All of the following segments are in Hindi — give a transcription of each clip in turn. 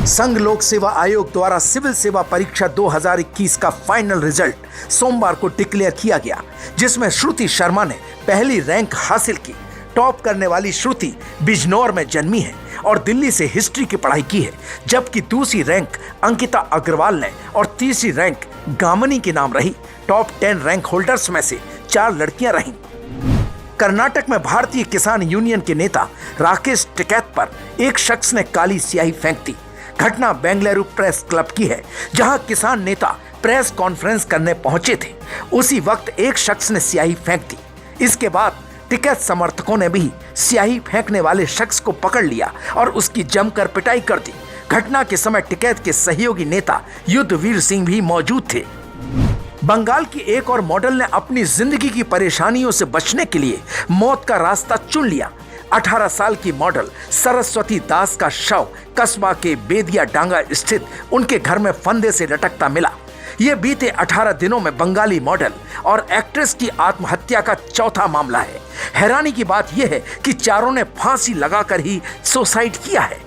संघ लोक सेवा आयोग द्वारा सिविल सेवा परीक्षा 2021 का फाइनल रिजल्ट सोमवार को डिक्लेयर किया गया, जिसमें श्रुति शर्मा ने पहली रैंक हासिल की। टॉप करने वाली श्रुति बिजनौर में जन्मी है और दिल्ली से हिस्ट्री की पढ़ाई की है, जबकि दूसरी रैंक अंकिता अग्रवाल ने और तीसरी रैंक गामनी के नाम रही। टॉप 10 रैंक होल्डर्स में से 4 लड़कियां रहीं। कर्नाटक में भारतीय किसान यूनियन के नेता राकेश टिकैत पर एक शख्स ने काली स्याही फेंक दी। घटना बेंगलुरु प्रेस क्लब की है, जहां किसान नेता प्रेस कॉन्फ्रेंस करने पहुंचे थे। उसी वक्त एक शख्स ने स्याही फेंक दी। इसके बाद टिकैत समर्थकों ने भी स्याही फेंकने वाले शख्स को पकड़ लिया और उसकी जमकर पिटाई कर दी। घटना के समय टिकैत के सहयोगी नेता युद्धवीर सिंह भी मौजूद थे। बंगाल की एक और मॉडल ने अपनी जिंदगी की परेशानियों से बचने के लिए मौत का रास्ता चुन लिया। 18 साल की मॉडल सरस्वती दास का शव कस्बा के बेदिया डांगा स्थित उनके घर में फंदे से लटकता मिला। यह बीते 18 दिनों में बंगाली मॉडल और एक्ट्रेस की आत्महत्या का चौथा मामला है। हैरानी की बात यह है कि चारों ने फांसी लगाकर ही सुसाइड किया है।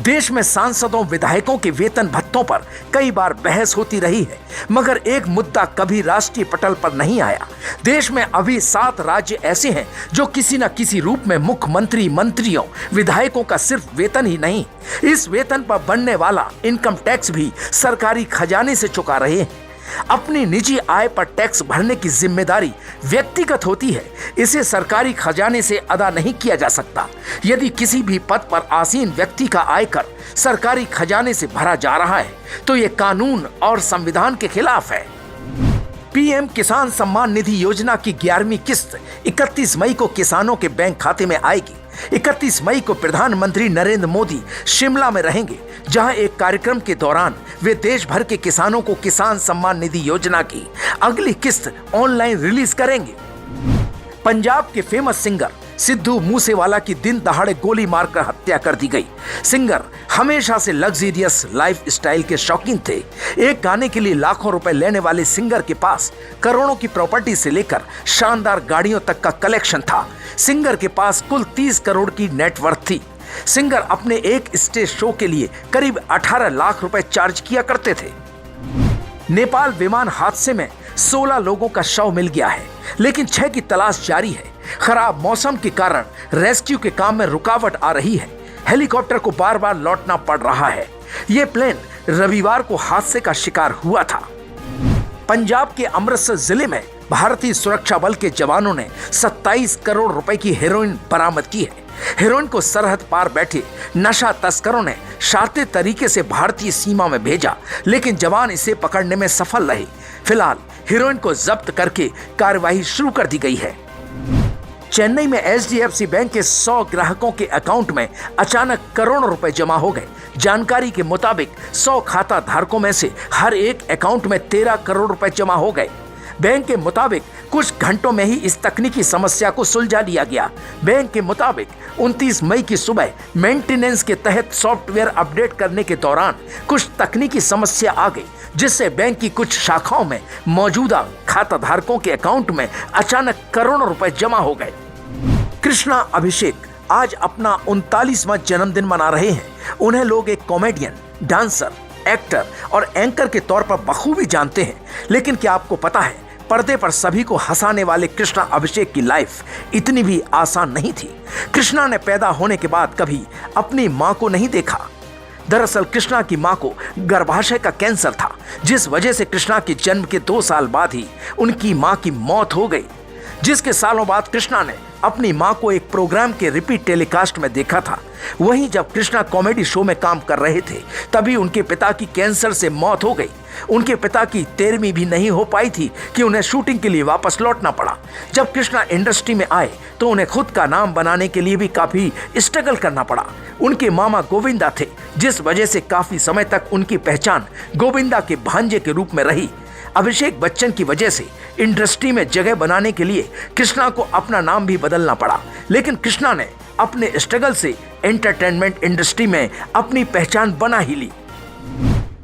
देश में सांसदों विधायकों के वेतन भत्तों पर कई बार बहस होती रही है, मगर एक मुद्दा कभी राष्ट्रीय पटल पर नहीं आया। देश में अभी 7 राज्य ऐसे हैं जो किसी न किसी रूप में मुख्यमंत्री, मंत्रियों, विधायकों का सिर्फ वेतन ही नहीं, इस वेतन पर बनने वाला इनकम टैक्स भी सरकारी खजाने से चुका रहे हैं। अपनी निजी आय पर टैक्स भरने की जिम्मेदारी व्यक्तिगत होती है, इसे सरकारी खजाने से अदा नहीं किया जा सकता। यदि किसी भी पद पर आसीन व्यक्ति का आयकर सरकारी खजाने से भरा जा रहा है तो ये कानून और संविधान के खिलाफ है। पीएम किसान सम्मान निधि योजना की 11वीं किस्त 31 मई को किसानों के बैंक खाते में आएगी। 31 मई को प्रधानमंत्री नरेंद्र मोदी शिमला में रहेंगे, जहां एक कार्यक्रम के दौरान वे देश भर के किसानों को किसान सम्मान निधि योजना की अगली किस्त ऑनलाइन रिलीज करेंगे। पंजाब के फेमस सिंगर सिद्धू मूसेवाला की दिन दहाड़े गोली मारकर हत्या कर दी गई। सिंगर हमेशा से लग्जरियस लाइफ स्टाइल के शौकीन थे। एक गाने के लिए लाखों रुपए लेने वाले सिंगर के पास करोड़ों की प्रॉपर्टी से लेकर शानदार गाड़ियों तक का कलेक्शन था। सिंगर के पास कुल 30 करोड़ की नेटवर्थ थी। सिंगर अपने एक स्टेज शो के लिए करीब 18 लाख रुपए चार्ज किया करते थे। नेपाल विमान हादसे में 16 लोगों का शव मिल गया है, लेकिन 6 की तलाश जारी है। खराब मौसम के कारण रेस्क्यू के काम में रुकावट आ रही है। हेलीकॉप्टर को बार बार लौटना पड़ रहा है। यह प्लेन रविवार को हादसे का शिकार हुआ था। पंजाब के अमृतसर जिले में भारतीय सुरक्षा बल के जवानों ने 27 करोड़ रुपए की हेरोइन बरामद की है। हेरोइन को सरहद पार बैठे नशा तस्करों ने शातिर तरीके से भारतीय सीमा में भेजा, लेकिन जवान इसे पकड़ने में सफल रहे। फिलहाल हेरोइन को जब्त करके कार्यवाही शुरू कर दी गई है। चेन्नई में एचडीएफसी बैंक के 100 ग्राहकों के अकाउंट में अचानक करोड़ों रुपए जमा हो गए। जानकारी के मुताबिक 100 खाता धारकों में से हर एक अकाउंट में 13 करोड़ रुपए जमा हो गए। बैंक के मुताबिक कुछ घंटों में ही इस तकनीकी समस्या को सुलझा लिया गया। बैंक के मुताबिक 29 मई की सुबह मेंटेनेंस के तहत सॉफ्टवेयर अपडेट करने के दौरान कुछ तकनीकी समस्या आ गई, जिससे बैंक की कुछ शाखाओं में मौजूदा खाता धारकों के अकाउंट में अचानक करोड़ों रुपए जमा हो गए। कृष्णा अभिषेक आज अपना 39वां जन्मदिन मना रहे हैं। उन्हें लोग एक कॉमेडियन, डांसर, एक्टर और एंकर के तौर पर बखूबी जानते हैं, लेकिन क्या आपको पता है, पर्दे पर सभी को हंसाने वाले कृष्णा अभिषेक की लाइफ इतनी भी आसान नहीं थी। कृष्णा ने पैदा होने के बाद कभी अपनी मां को नहीं देखा। दरअसल कृष्णा की मां को गर्भाशय का कैंसर था, जिस वजह से कृष्णा के जन्म के 2 साल बाद ही उनकी मां की मौत हो गई। जिसके सालों बाद कृष्णा ने अपनी मां को एक प्रोग्राम के रिपीट टेलीकास्ट में देखा था। वहीं जब कृष्णा कॉमेडी शो में काम कर रहे थे, तभी उनके पिता की कैंसर से मौत हो गई। उनके पिता की 13वीं भी नहीं हो पाई थी कि उन्हें शूटिंग के लिए वापस लौटना पड़ा। जब कृष्णा इंडस्ट्री में आए तो उन्हें खुद का नाम बनाने के लिए भी काफी स्ट्रगल करना पड़ा। उनके मामा गोविंदा थे, जिस वजह से काफी समय तक उनकी पहचान गोविंदा के भांजे के रूप में रही। अभिषेक बच्चन की वजह से इंडस्ट्री में जगह बनाने के लिए कृष्णा को अपना नाम भी बदलना पड़ा, लेकिन कृष्णा ने अपने स्ट्रगल से एंटरटेनमेंट इंडस्ट्री में अपनी पहचान बना ही ली।